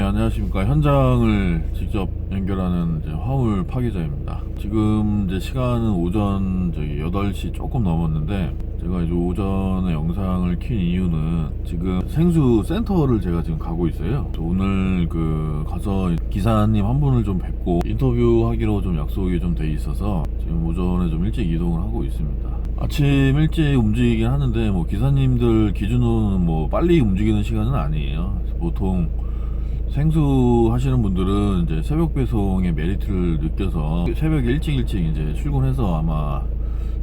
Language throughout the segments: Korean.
안녕하십니까. 현장을 직접 연결하는 이제 화물 파괴자입니다. 지금 이제 시간은 오전 8시 조금 넘었는데, 제가 이제 오전에 영상을 킨 이유는 지금 생수 센터를 제가 지금 가고 있어요. 오늘 가서 기사님 한 분을 좀 뵙고 인터뷰하기로 좀 약속이 좀 돼 있어서 지금 오전에 좀 일찍 이동을 하고 있습니다. 아침 일찍 움직이긴 하는데 기사님들 기준으로는 빨리 움직이는 시간은 아니에요. 보통 생수 하시는 분들은 이제 새벽 배송의 메리트를 느껴서 새벽에 일찍 이제 출근해서 아마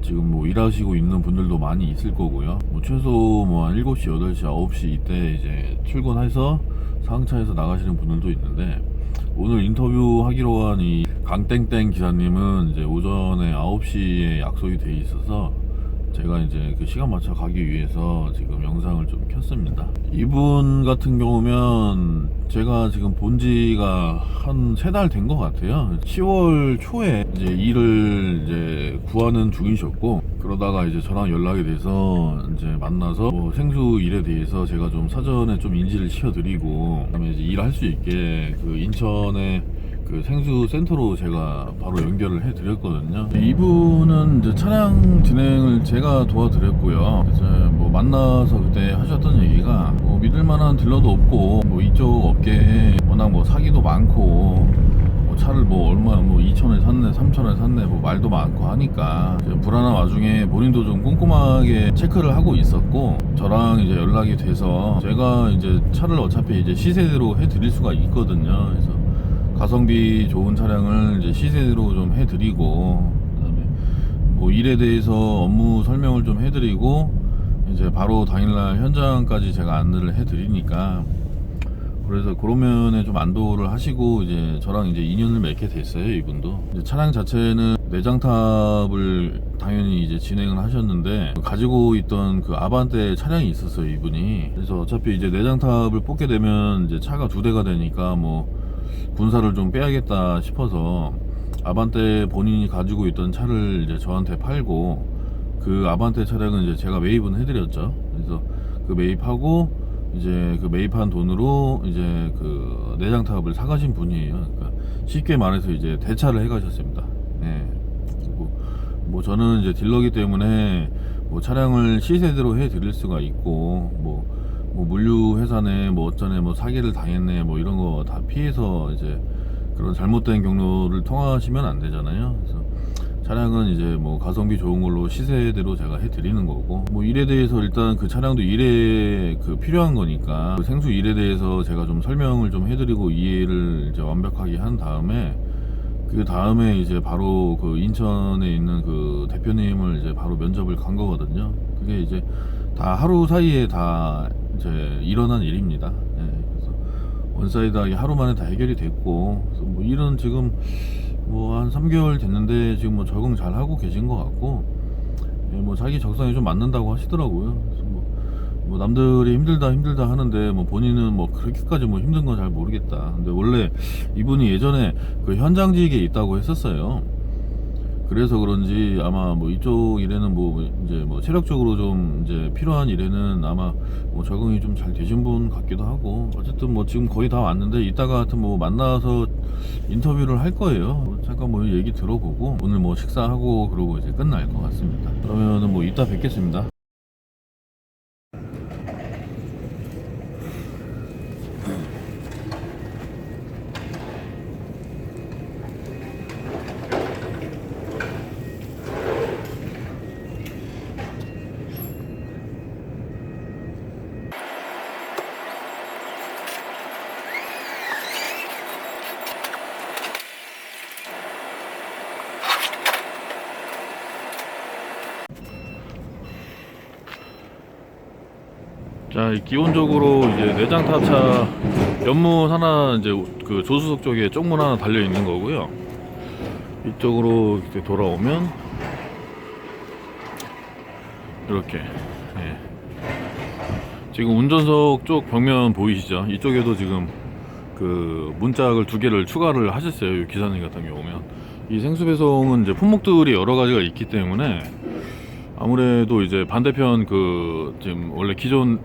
지금 일하시고 있는 분들도 많이 있을 거고요. 최소 한 7시, 8시, 9시 이때 이제 출근해서 상차해서 나가시는 분들도 있는데, 오늘 인터뷰 하기로 한 이 강땡땡 기사님은 이제 오전에 9시에 약속이 돼 있어서 제가 이제 그 시간 맞춰 가기 위해서 지금 영상을 좀 켰습니다. 이분 같은 경우면 제가 지금 본 지가 한 3달 된 것 같아요. 10월 초에 이제 일을 이제 구하는 중이셨고, 그러다가 이제 저랑 연락이 돼서 이제 만나서 생수 일에 대해서 제가 좀 사전에 좀 인지를 시켜드리고, 그다음에 이제 일할 수 있게 인천에 생수 센터로 제가 바로 연결을 해 드렸거든요. 이분은 이제 차량 진행을 제가 도와드렸고요. 그래서 만나서 그때 하셨던 얘기가 믿을만한 딜러도 없고 이쪽 업계에 워낙 사기도 많고 차를 얼마 2천원에 샀네 3천원에 샀네 말도 많고 하니까 불안한 와중에 본인도 좀 꼼꼼하게 체크를 하고 있었고, 저랑 이제 연락이 돼서 제가 이제 차를 어차피 이제 시세대로 해 드릴 수가 있거든요. 그래서 가성비 좋은 차량을 이제 시세대로 좀 해드리고, 그다음에 일에 대해서 업무 설명을 좀 해드리고, 이제 바로 당일날 현장까지 제가 안내를 해드리니까, 그래서 그런 면에 좀 안도를 하시고 이제 저랑 이제 인연을 맺게 됐어요. 이분도 이제 차량 자체는 내장탑을 당연히 이제 진행을 하셨는데, 가지고 있던 아반떼 차량이 있었어요, 이분이. 그래서 어차피 이제 내장탑을 뽑게 되면 이제 차가 2대가 되니까 군사를 좀 빼야겠다 싶어서 아반떼 본인이 가지고 있던 차를 이제 저한테 팔고, 아반떼 차량은 이제 제가 매입은 해드렸죠. 그래서 매입하고 이제 매입한 돈으로 이제 내장탑을 사가신 분이에요. 그러니까 쉽게 말해서 이제 대차를 해가셨습니다. 네. 그리고 저는 이제 딜러기 때문에 차량을 시세대로 해드릴 수가 있고, 물류 회사네 어쩌네 사기를 당했네 이런 거 다 피해서 이제 그런 잘못된 경로를 통하시면 안 되잖아요. 그래서 차량은 이제 가성비 좋은 걸로 시세대로 제가 해드리는 거고, 일에 대해서 일단 차량도 일에 필요한 거니까 생수 일에 대해서 제가 좀 설명을 좀 해드리고 이해를 이제 완벽하게 한 다음에, 다음에 이제 바로 인천에 있는 대표님을 이제 바로 면접을 간 거거든요. 그게 이제 다 하루 사이에 다 이제 일어난 일입니다. 예, 그래서 원사이드하게 하루 만에 다 해결이 됐고, 그래서 일은 지금 한 3개월 됐는데 지금 적응 잘 하고 계신 것 같고, 예, 자기 적성에 좀 맞는다고 하시더라고요. 그래서 남들이 힘들다 하는데 본인은 그렇게까지 힘든 건 잘 모르겠다. 근데 원래 이분이 예전에 현장직에 있다고 했었어요. 그래서 그런지 아마 이쪽 일에는 이제 체력적으로 좀 이제 필요한 일에는 아마 적응이 좀 잘 되신 분 같기도 하고, 어쨌든 지금 거의 다 왔는데 이따가 하여튼 만나서 인터뷰를 할 거예요. 잠깐 얘기 들어보고 오늘 식사하고 그러고 이제 끝날 것 같습니다. 그러면은 이따 뵙겠습니다. 자, 기본적으로 이제 내장탑차 연문 하나 이제 조수석 쪽에 쪽문 하나 달려 있는 거고요. 이쪽으로 이렇게 돌아오면 이렇게, 예. 지금 운전석 쪽 벽면 보이시죠? 이쪽에도 지금 문짝을 2개를 추가를 하셨어요. 기사님 같은 경우면 이 생수 배송은 이제 품목들이 여러 가지가 있기 때문에 아무래도 이제 반대편 지금 원래 기본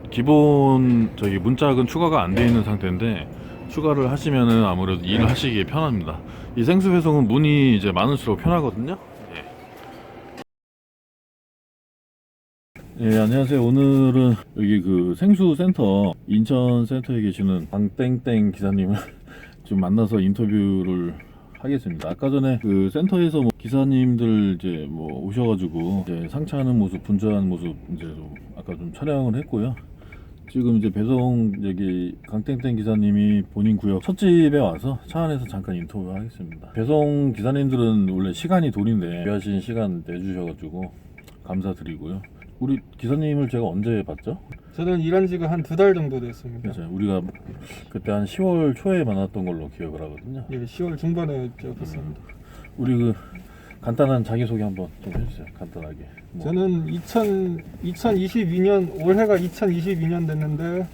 문짝은 추가가 안 돼 있는 상태인데, 추가를 하시면은 아무래도 일을 하시기에 편합니다. 이 생수 배송은 문이 이제 많을수록 편하거든요. 예, 안녕하세요. 오늘은 여기 그 생수 센터, 인천 센터에 계시는 방땡땡 기사님을 좀 만나서 인터뷰를 하겠습니다. 아까 전에 그 센터에서 뭐 기사님들 이제 뭐 오셔가지고 이제 상차하는 모습, 분주한 모습 이제 좀 아까 좀 촬영을 했고요. 지금 이제 배송 여기 강땡땡 기사님이 본인 구역 찻집에 와서 차 안에서 잠깐 인터뷰하겠습니다. 배송 기사님들은 원래 시간이 돈인데 귀하신 시간 내주셔가지고 감사드리고요. 우리 기사님을 제가 언제 봤죠? 저는 일한 지가 한 2달 정도 됐습니다. 맞아요. 우리가 그때 한 10월 초에 만났던 걸로 기억을 하거든요. 예, 10월 중반에 뵀습니다. 우리 그 간단한 자기소개 한번 좀 해주세요. 간단하게. 뭐. 저는 2022년, 올해가 2022년 됐는데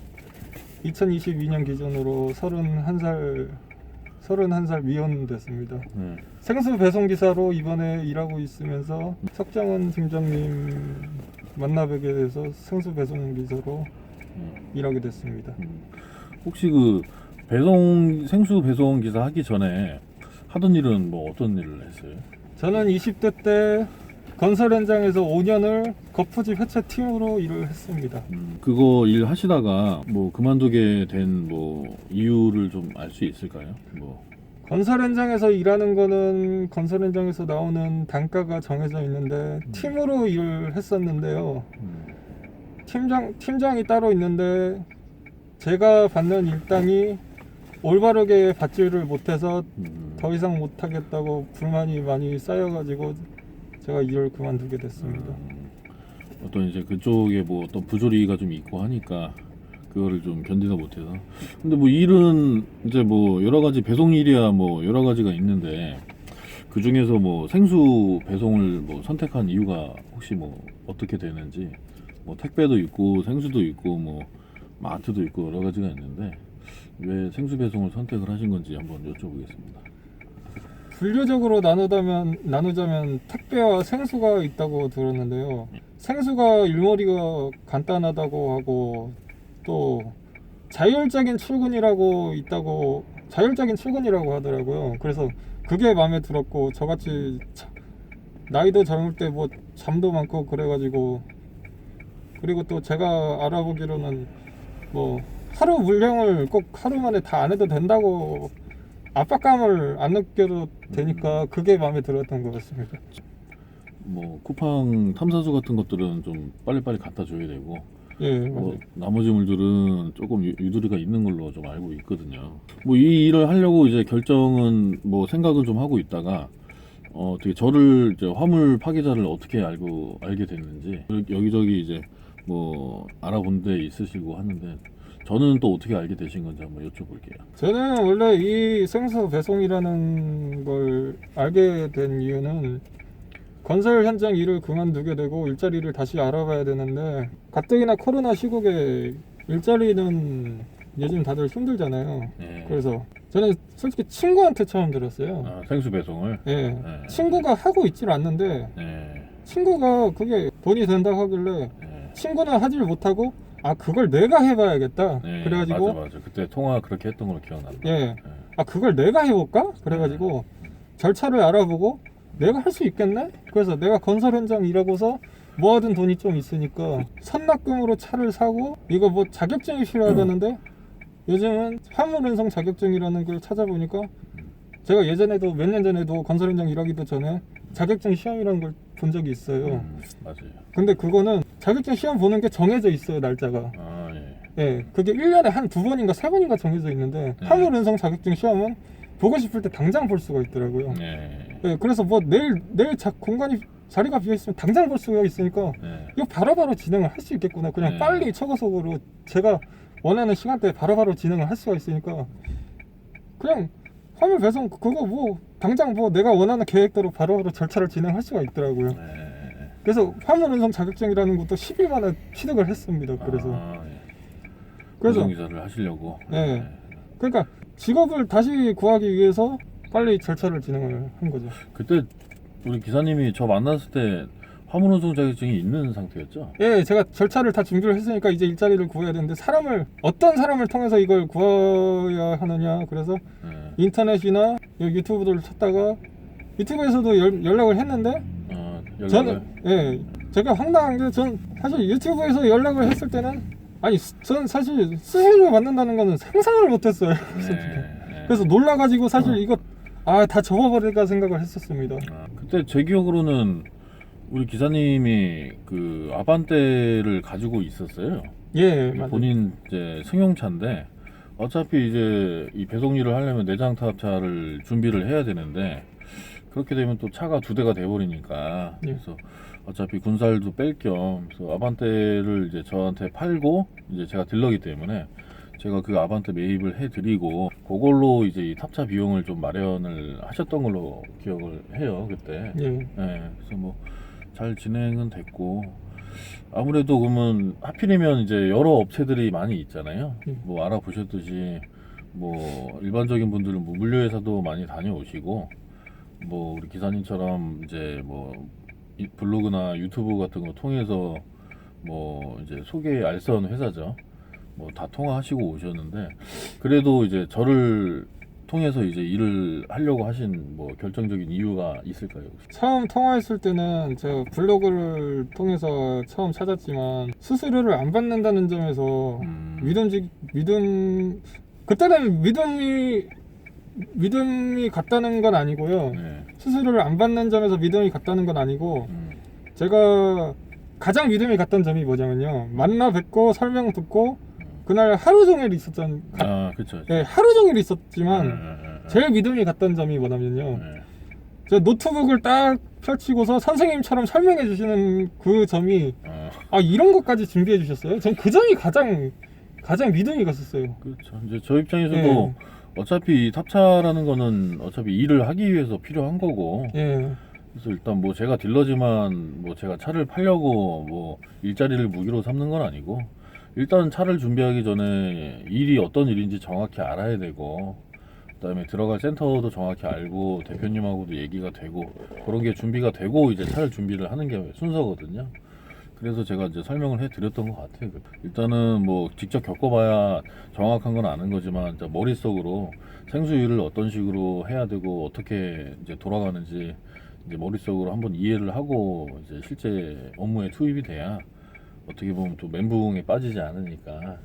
2022년 기준으로 31살 미혼 됐습니다. 생수 배송 기사로 이번에 일하고 있으면서 석정은 팀장님 만나뵙게 돼서 생수 배송 기사로 일하게 됐습니다. 혹시 그 생수 배송 기사 하기 전에 하던 일은 뭐 어떤 일을 했어요? 저는 20대 때 건설 현장에서 5년을 거푸집 해체 팀으로 일을 했습니다. 그거 일 하시다가 뭐 그만두게 된 뭐 이유를 좀 알 수 있을까요? 뭐 건설 현장에서 일하는 거는 건설 현장에서 나오는 단가가 정해져 있는데 팀으로 일을 했었는데요. 팀장이 따로 있는데 제가 받는 일당이 올바르게 받지를 못해서 더 이상 못하겠다고 불만이 많이 쌓여가지고 제가 일을 그만두게 됐습니다. 어떤 이제 그쪽에 뭐 어떤 부조리가 좀 있고 하니까 그거를 좀 견디다 못해서. 근데 뭐 일은 이제 뭐 여러 가지 배송 일이야 뭐 여러 가지가 있는데 그 중에서 뭐 생수 배송을 뭐 선택한 이유가 혹시 뭐 어떻게 되는지, 뭐 택배도 있고 생수도 있고 뭐 마트도 있고 여러 가지가 있는데 왜 생수 배송을 선택을 하신 건지 한번 여쭤보겠습니다. 분류적으로 나누자면 택배와 생수가 있다고 들었는데요. 생수가 일머리가 간단하다고 하고 또 자율적인 출근이라고 하더라고요. 그래서 그게 마음에 들었고, 저같이 나이도 젊을 때 뭐 잠도 많고 그래가지고, 그리고 또 제가 알아보기로는 뭐 하루 물량을 꼭 하루 만에 다 안 해도 된다고 압박감을 안 느껴도 되니까 그게 마음에 들었던 것 같습니다. 뭐 쿠팡 탐사수 같은 것들은 좀 빨리빨리 갖다 줘야 되고, 예, 뭐 맞아요. 나머지 물들은 조금 유두리가 있는 걸로 좀 알고 있거든요. 뭐 이 일을 하려고 이제 결정은 뭐 생각은 좀 하고 있다가 어떻게 저를 이제 화물 파괴자를 어떻게 알게 됐는지 여기저기 이제 뭐 알아본 데 있으시고 하는데 저는 또 어떻게 알게 되신 건지 한번 여쭤볼게요. 저는 원래 이 생수 배송이라는 걸 알게 된 이유는 건설 현장 일을 그만두게 되고 일자리를 다시 알아봐야 되는데, 가뜩이나 코로나 시국에 일자리는 요즘 다들 힘들잖아요. 네. 그래서 저는 솔직히 친구한테 처음 들었어요. 생수 배송을. 예. 네. 친구가 하고 있질 않는데 네. 친구가 그게 돈이 된다고 하길래 네. 친구는 하질 못하고 그걸 내가 해봐야겠다. 네. 그래가지고 맞아. 그때 통화 그렇게 했던 걸로 기억난다. 예. 그걸 내가 해볼까? 그래가지고 절차를 알아보고 내가 할 수 있겠네? 그래서 내가 건설 현장 일하고서 모아둔 돈이 좀 있으니까 선납금으로 차를 사고, 이거 뭐 자격증이 필요하다는데 요즘은 화물운송 자격증이라는 걸 찾아보니까, 제가 예전에도 몇 년 전에도 건설 현장 일하기도 전에 자격증 시험이라는 걸 본 적이 있어요. 맞아요. 근데 그거는 자격증 시험 보는 게 정해져 있어요, 날짜가. 예. 예, 그게 1년에 한 2번인가 3번인가 정해져 있는데 화물운송 자격증 시험은 보고 싶을 때 당장 볼 수가 있더라고요. 예, 그래서 뭐 내일 자리가 비어 있으면 당장 볼 수가 있으니까 이거 바로바로 진행을 할 수 있겠구나. 그냥 빨리 초고속으로 제가 원하는 시간대에 바로바로 진행을 할 수가 있으니까 그냥 화물 배송 그거 뭐 당장 뭐 내가 원하는 계획대로 바로바로 절차를 진행할 수가 있더라고요. 그래서 화물운송 자격증이라는 것도 10일 만에 취득을 했습니다. 그래서 운송기사를 하시려고. 예. 그러니까 직업을 다시 구하기 위해서 빨리 절차를 진행을 한 거죠. 그때 우리 기사님이 저 만났을 때 화물 운송 자격증이 있는 상태였죠? 예, 제가 절차를 다 준비를 했으니까 이제 일자리를 구해야 되는데 어떤 사람을 통해서 이걸 구해야 하느냐. 그래서 네. 인터넷이나 유튜브들을 찾다가 유튜브에서도 연락을 했는데 저는 제가 황당한 게 전 사실 유튜브에서 연락을 했을 때는 전 사실 수수료 받는다는 거는 상상을 못했어요. 그래서 놀라가지고 사실 이거 다 접어버릴까 생각을 했었습니다. 그때 제 기억으로는 우리 기사님이 그 아반떼를 가지고 있었어요. 예, 맞아요. 본인 이제 승용차인데 어차피 이제 이 배송 일을 하려면 내장 타합차를 준비를 해야 되는데 그렇게 되면 또 차가 2대가 돼버리니까 그래서 어차피 군살도 뺄 겸 아반떼를 이제 저한테 팔고 이제 제가 딜러기 때문에 제가 그 아반떼 매입을 해드리고 그걸로 이제 이 탑차 비용을 좀 마련을 하셨던 걸로 기억을 해요 그때. 그래서 뭐 잘 진행은 됐고 아무래도 그러면 하필이면 이제 여러 업체들이 많이 있잖아요. 뭐 알아보셨듯이 뭐 일반적인 분들은 뭐 물류회사도 많이 다녀오시고 뭐 우리 기사님처럼 이제 뭐 블로그나 유튜브 같은 거 통해서 뭐 이제 소개 알선 회사죠. 뭐 다 통화하시고 오셨는데 그래도 이제 저를 통해서 이제 일을 하려고 하신 뭐 결정적인 이유가 있을까요? 혹시? 처음 통화했을 때는 제가 블로그를 통해서 처음 찾았지만 수수료를 안 받는다는 점에서 그때는 믿음이 갔다는 건 아니고요. 수수료를 안 받는 점에서 믿음이 갔다는 건 아니고 제가 가장 믿음이 갔던 점이 뭐냐면요. 만나 뵙고 설명 듣고 그날 하루 종일 있었던 그쵸. 네, 하루 종일 있었지만 제일 믿음이 갔던 점이 뭐냐면요. 저 노트북을 딱 펼치고서 선생님처럼 설명해 주시는 그 점이 이런 것까지 준비해 주셨어요? 전 그 점이 가장 믿음이 갔었어요. 그렇죠. 이제 저 입장에서도 어차피 탑차라는 거는 어차피 일을 하기 위해서 필요한 거고 그래서 일단 뭐 제가 딜러지만 뭐 제가 차를 팔려고 뭐 일자리를 무기로 삼는 건 아니고 일단 차를 준비하기 전에 일이 어떤 일인지 정확히 알아야 되고 그다음에 들어갈 센터도 정확히 알고 대표님하고도 얘기가 되고 그런 게 준비가 되고 이제 차를 준비를 하는 게 순서거든요. 그래서 제가 이제 설명을 해드렸던 것 같아요. 일단은 뭐 직접 겪어봐야 정확한 건 아는 거지만 이제 머릿속으로 생수일을 어떤 식으로 해야 되고 어떻게 이제 돌아가는지 이제 머릿속으로 한번 이해를 하고 이제 실제 업무에 투입이 돼야 어떻게 보면 또 멘붕에 빠지지 않으니까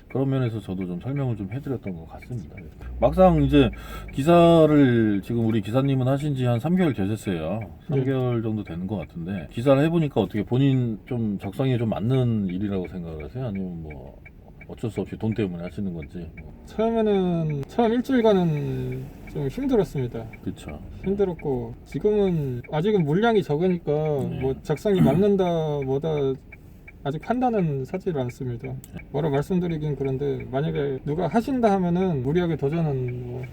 그런 면에서 저도 좀 설명을 좀 해드렸던 것 같습니다. 막상 이제 기사를 지금 우리 기사님은 하신 지 한 3개월 되셨어요. 3개월 정도 되는 것 같은데 기사를 해보니까 어떻게 본인 좀 적성에 좀 맞는 일이라고 생각을 하세요? 아니면 뭐 어쩔 수 없이 돈 때문에 하시는 건지? 처음 일주일간은 좀 힘들었습니다. 그렇죠. 힘들었고 지금은 아직은 물량이 적으니까 뭐 적성이 맞는다 뭐다 아직 판단은 사지를 않습니다. 뭐라 말씀드리긴 그런데 만약에 누가 하신다 하면은 무리하게 도전은 뭐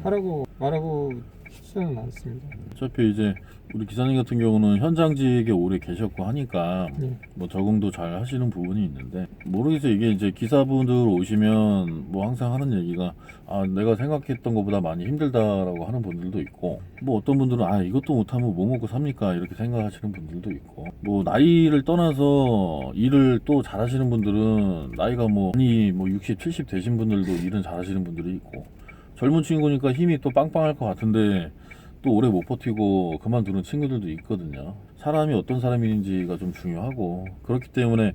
하라고 말하고 싶지는 않습니다. 어차피 이제 우리 기사님 같은 경우는 현장직에 오래 계셨고 하니까 뭐 적응도 잘 하시는 부분이 있는데 모르겠어요. 이게 이제 기사분들 오시면 뭐 항상 하는 얘기가 내가 생각했던 것보다 많이 힘들다라고 하는 분들도 있고 뭐 어떤 분들은 이것도 못하면 뭐 먹고 삽니까 이렇게 생각하시는 분들도 있고 뭐 나이를 떠나서 일을 또 잘하시는 분들은 나이가 뭐 60, 70 되신 분들도 일은 잘하시는 분들이 있고 젊은 친구니까 힘이 또 빵빵할 것 같은데 또 오래 못 버티고 그만두는 친구들도 있거든요. 사람이 어떤 사람인지가 좀 중요하고 그렇기 때문에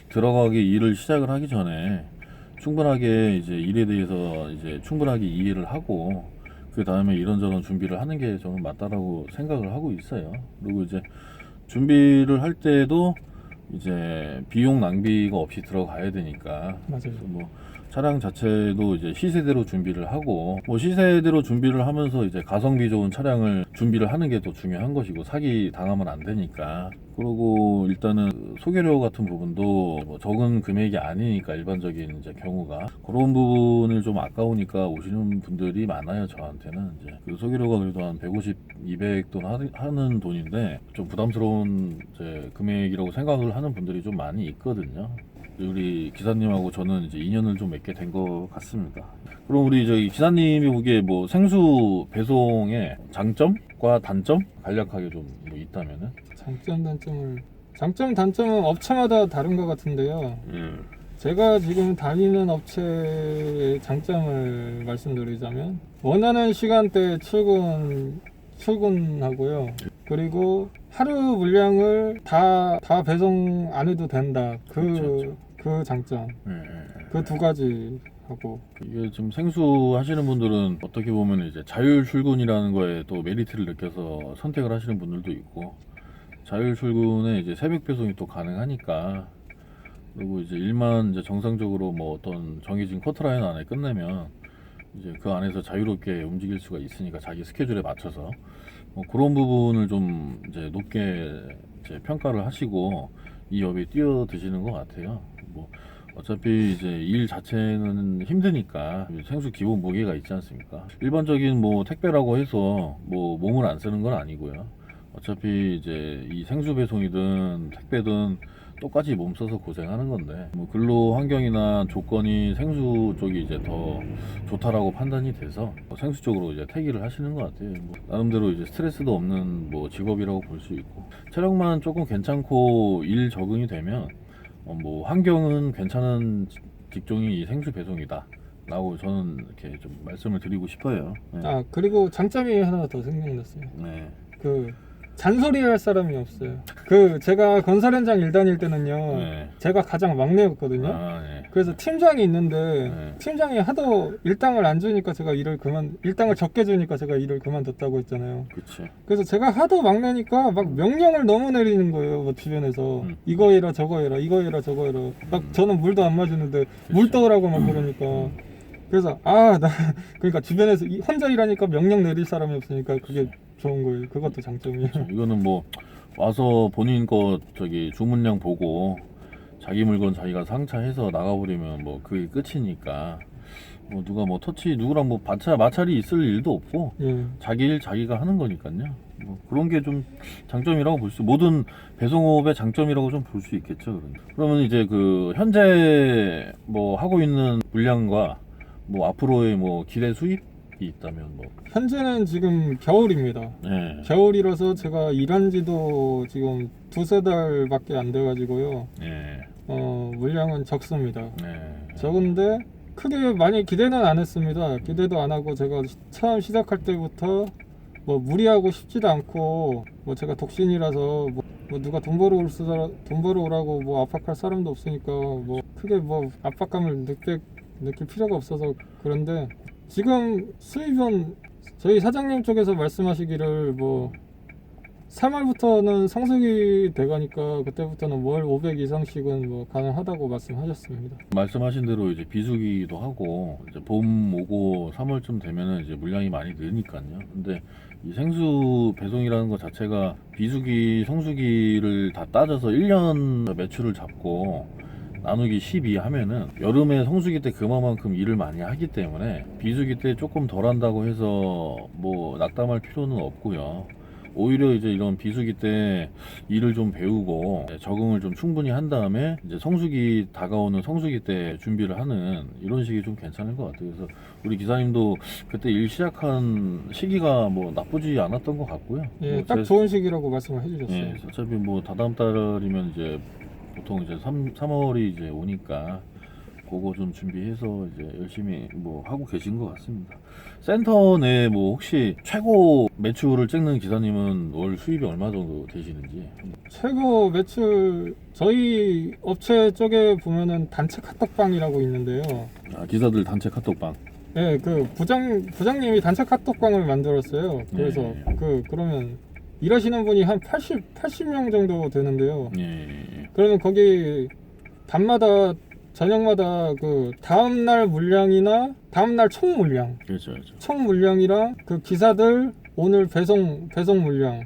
들어가기 일을 시작을 하기 전에 충분하게 이제 일에 대해서 이제 충분하게 이해를 하고 그 다음에 이런저런 준비를 하는 게 저는 맞다라고 생각을 하고 있어요. 그리고 이제 준비를 할 때도 이제 비용 낭비가 없이 들어가야 되니까 맞아요. 뭐 차량 자체도 이제 시세대로 준비를 하고 뭐 시세대로 준비를 하면서 이제 가성비 좋은 차량을 준비를 하는 게 더 중요한 것이고 사기 당하면 안 되니까 그리고 일단은 소개료 같은 부분도 뭐 적은 금액이 아니니까 일반적인 이제 경우가 그런 부분을 좀 아까우니까 오시는 분들이 많아요. 저한테는 이제 그 소개료가 그래도 한 150, 200돈 하는 돈인데 좀 부담스러운 이제 금액이라고 생각을 하는 분들이 좀 많이 있거든요. 우리 기사님하고 저는 이제 인연을 좀 맺게 된 것 같습니다. 그럼 우리 저기 기사님이 보기에 뭐 생수 배송의 장점? 장점과 단점 간략하게 좀 뭐 있다면은. 장점 단점은 업체마다 다른 것 같은데요. 제가 지금 다니는 업체의 장점을 말씀드리자면 원하는 시간대에 출근하고요. 그리고 하루 물량을 다 배송 안 해도 된다. 그 장점. 그 두 가지 하고. 이게 지금 생수 하시는 분들은 어떻게 보면 이제 자율 출근이라는 거에 또 메리트를 느껴서 선택을 하시는 분들도 있고, 자율 출근에 이제 새벽 배송이 또 가능하니까, 그리고 이제 일만 이제 정상적으로 뭐 어떤 정해진 커트라인 안에 끝내면 이제 그 안에서 자유롭게 움직일 수가 있으니까 자기 스케줄에 맞춰서 뭐 그런 부분을 좀 이제 높게 이제 평가를 하시고 이 업에 뛰어드시는 것 같아요. 뭐 어차피 이제 일 자체는 힘드니까 생수 기본 무게가 있지 않습니까? 일반적인 뭐 택배라고 해서 뭐 몸을 안 쓰는 건 아니고요. 어차피 이제 이 생수 배송이든 택배든 똑같이 몸 써서 고생하는 건데, 뭐 근로 환경이나 조건이 생수 쪽이 이제 더 좋다라고 판단이 돼서 생수 쪽으로 이제 택일을 하시는 것 같아요. 뭐 나름대로 이제 스트레스도 없는 뭐 직업이라고 볼 수 있고, 체력만 조금 괜찮고 일 적응이 되면 뭐 환경은 괜찮은 직종이 이 생수 배송이다 라고 저는 이렇게 좀 말씀을 드리고 싶어요. 네. 아, 그리고 장점이 하나 더 생각났어요. 네. 잔소리 할 사람이 없어요. 제가 건설 현장 일 다닐 때는요. 네. 제가 가장 막내였거든요. 네. 그래서 팀장이 있는데 네. 팀장이 하도 일당을 안 주니까 일당을 적게 주니까 제가 일을 그만뒀다고 했잖아요. 그치. 그래서 제가 하도 막내니까 막 명령을 너무 내리는 거예요. 뭐 주변에서 이거 해라 저거 해라 이거 해라 저거 해라. 막 저는 물도 안 마시는데 물 떠오라고 막 그러니까. 그래서 그러니까 주변에서 혼자 일하니까 명령 내릴 사람이 없으니까 그게 좋은 거예요. 그것도 장점이에요. 이거는 뭐 와서 본인 거 주문량 보고 자기 물건 자기가 상차해서 나가버리면 뭐 그게 끝이니까, 뭐 누가 뭐 누구랑 뭐 마찰이 있을 일도 없고 자기 일 자기가 하는 거니까요. 뭐 그런 게 좀 장점이라고 모든 배송업의 장점이라고 좀 볼 수 있겠죠. 그러면 이제 현재 뭐 하고 있는 물량과 뭐 앞으로의 뭐 기대 수입이 있다면 뭐. 현재는 지금 겨울입니다. 네. 겨울이라서 제가 일한 지도 지금 두세 달밖에 안 돼가지고요. 네. 물량은 적습니다. 네. 적은데 크게 많이 기대는 안 했습니다. 기대도 안 하고 제가 처음 시작할 때부터 뭐 무리하고 싶지도 않고, 뭐 제가 독신이라서 뭐 누가 돈 벌어 오라고 뭐 압박할 사람도 없으니까 뭐 크게 뭐 압박감을 느낄 필요가 없어서. 그런데 지금 수입은 저희 사장님 쪽에서 말씀하시기를 뭐 3월부터는 성수기 돼가니까 그때부터는 월 500 이상씩은 뭐 가능하다고 말씀하셨습니다. 말씀하신 대로 이제 비수기도 하고 이제 봄 오고 3월쯤 되면은 이제 물량이 많이 느니까요. 근데 이 생수 배송이라는 것 자체가 비수기, 성수기를 다 따져서 1년 매출을 잡고 나누기 12 하면은 여름에 성수기 때 그만큼 일을 많이 하기 때문에 비수기 때 조금 덜 한다고 해서 뭐 낙담할 필요는 없고요. 오히려 이제 이런 비수기 때 일을 좀 배우고 적응을 좀 충분히 한 다음에 이제 다가오는 성수기 때 준비를 하는 이런 식이 좀 괜찮을 것 같아요. 그래서 우리 기사님도 그때 일 시작한 시기가 뭐 나쁘지 않았던 것 같고요. 예, 뭐 딱 좋은 시기라고 말씀을 해주셨어요. 예, 어차피 뭐 다다음 달이면 이제 보통 이제 3월이 이제 오니까 그거 좀 준비해서 이제 열심히 뭐 하고 계신 것 같습니다. 센터 내 뭐 혹시 최고 매출을 찍는 기사님은 월 수입이 얼마 정도 되시는지? 최고 매출 저희 업체 쪽에 보면은 단체 카톡방이라고 있는데요. 아, 기사들 단체 카톡방. 네, 부장님이 단체 카톡방을 만들었어요. 그래서 그러면 일하시는 분이 한 80명 정도 되는데요. 그러면 거기 밤마다 저녁마다 다음날 물량이나 다음날 총 물량, 그렇죠. 총 물량이랑 기사들 오늘 배송 물량,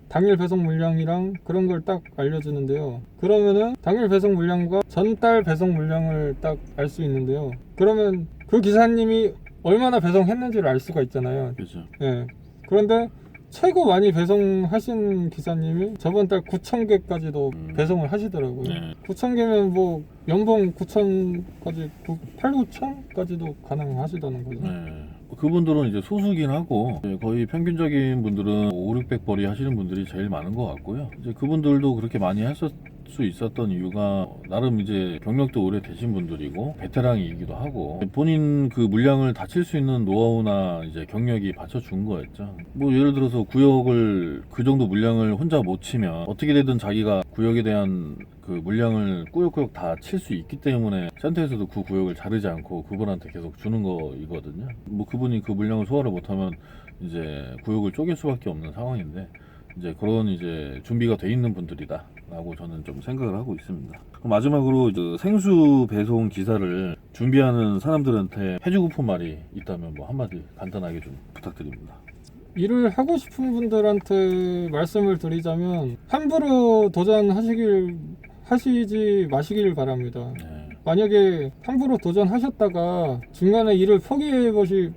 당일 배송 물량이랑 그런 걸 딱 알려주는데요. 그러면은 당일 배송 물량과 전달 배송 물량을 딱 알 수 있는데요. 그러면 그 기사님이 얼마나 배송했는지를 알 수가 있잖아요. 그렇죠. 예. 그런데 최고 많이 배송하신 기사님이 저번 달 9,000개까지도 배송을 하시더라고요. 9,000개면 뭐 연봉 9,000까지 8, 9,000까지도 가능하시다는 거죠. 그분들은 이제 소수긴 하고 거의 평균적인 분들은 5, 600벌이 하시는 분들이 제일 많은 것 같고요. 이제 그분들도 그렇게 많이 했을 수 있었던 이유가 나름 이제 경력도 오래 되신 분들이고 베테랑이기도 하고 본인 그 물량을 다 칠 수 있는 노하우나 이제 경력이 받쳐준 거였죠. 뭐 예를 들어서 구역을 그 정도 물량을 혼자 못 치면 어떻게 되든 자기가 구역에 대한 그 물량을 꾸역꾸역 다 칠 수 있기 때문에 센터에서도 그 구역을 자르지 않고 그분한테 계속 주는 거이거든요. 뭐 그분이 그 물량을 소화를 못하면 이제 구역을 쪼갤 수밖에 없는 상황인데 이제 그런 이제 준비가 돼 있는 분들이다라고 저는 좀 생각을 하고 있습니다. 그럼 마지막으로 그 생수 배송 기사를 준비하는 사람들한테 해주고 싶은 말이 있다면 뭐 한마디 간단하게 좀 부탁드립니다. 일을 하고 싶은 분들한테 말씀을 드리자면 함부로 하시지 마시길 바랍니다. 네. 만약에 함부로 도전하셨다가 중간에 일을 포기해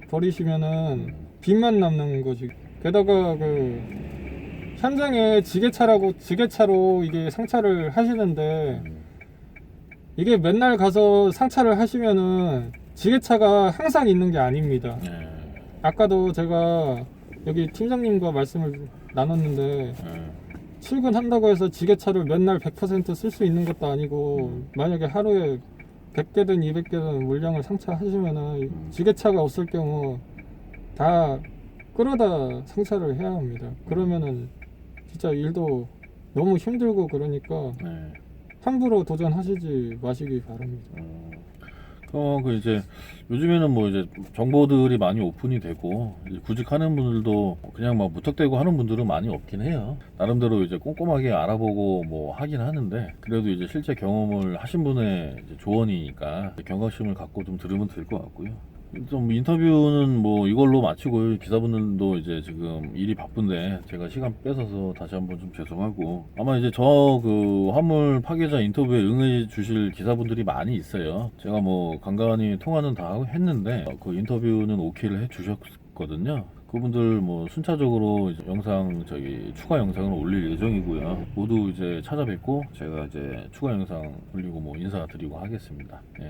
버리시면은 빚만 남는 거지. 게다가 그 현장에 지게차로 이게 상차를 하시는데 이게 맨날 가서 상차를 하시면은 지게차가 항상 있는 게 아닙니다. 네. 아까도 제가 여기 팀장님과 말씀을 나눴는데 출근한다고 해서 지게차를 맨날 100% 쓸 수 있는 것도 아니고 만약에 하루에 100개든 200개든 물량을 상차하시면은 지게차가 없을 경우 다 끌어다 상차를 해야 합니다. 그러면은 진짜 일도 너무 힘들고 그러니까 네. 함부로 도전하시지 마시기 바랍니다. 그 이제 요즘에는 뭐 이제 정보들이 많이 오픈이 되고 이제 구직하는 분들도 그냥 막 무턱대고 하는 분들은 많이 없긴 해요. 나름대로 이제 꼼꼼하게 알아보고 뭐 하긴 하는데 그래도 이제 실제 경험을 하신 분의 이제 조언이니까 경각심을 갖고 좀 들으면 될 것 같고요. 좀 인터뷰는 뭐 이걸로 마치고 기사분들도 이제 지금 일이 바쁜데 제가 시간 뺏어서 다시 한번 좀 죄송하고 아마 이제 저 그 화물 파괴자 인터뷰에 응해 주실 기사분들이 많이 있어요. 제가 뭐 간간히 통화는 다 했는데 그 인터뷰는 오케이를 해 주셨거든요. 그분들 뭐 순차적으로 이제 추가 영상을 올릴 예정이고요. 모두 이제 찾아뵙고 제가 이제 추가 영상 올리고 뭐 인사드리고 하겠습니다. 예.